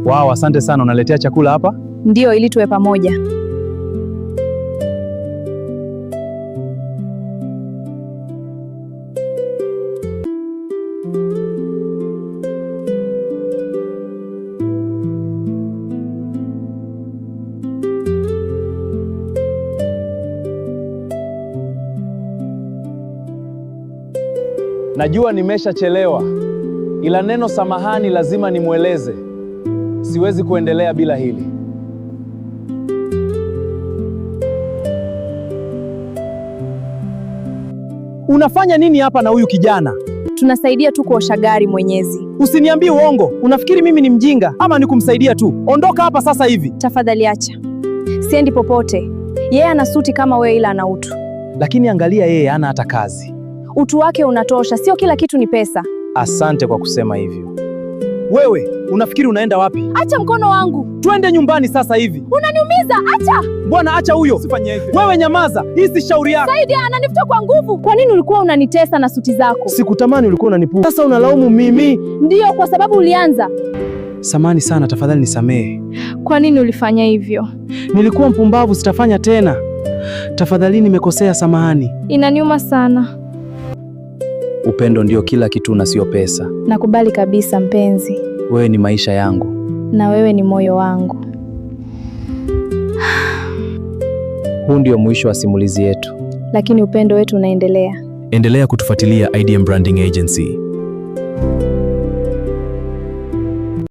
Wow, asante sana. Unaletea chakula hapa? Ndiyo, ili tuwe pamoja. Najua nimeshachelewa, ila neno samahani lazima nimweleze. Siwezi kuendelea bila hili. Unafanya nini hapa na huyu kijana? Tunasaidia tu kuosha gari mwenyezi. Usiniambie uongo. Unafikiri mimi ni mjinga ama ni kumsaidia tu? Ondoka hapa sasa hivi. Tafadhali acha. Siendi popote. Yeye ana suti kama wewe, ila ana utu. Lakini angalia, yeye hana hata kazi. Utu wake unatosha, sio kila kitu ni pesa. Asante kwa kusema hivyo. Wewe, unafikiri unaenda wapi? Acha mkono wangu. Twende nyumbani sasa hivi. Unaniumiza, acha. Bwana, acha huyo. Usifanye hivyo. Wewe nyamaza, hii si shauri yako. Saidi ananifuta kwa nguvu. Kwa nini ulikuwa unanitesa na suti zako? Sikutamani, ulikuwa unanipuuza. Sasa unalaumu mimi? Ndiyo, kwa sababu ulianza. Samahani sana, tafadhali nisamehe. Kwa nini ulifanya hivyo? Nilikuwa mpumbavu, sitafanya tena. Tafadhali, nimekosea, samahani. Inaniuma sana. Upendo ndio kila kitu na sio pesa. Nakubali kabisa mpenzi. Wewe ni maisha yangu. Na wewe ni moyo wangu. Huu ndio mwisho wa simulizi yetu. Lakini upendo wetu unaendelea. Endelea kutufuatilia IDM Branding Agency.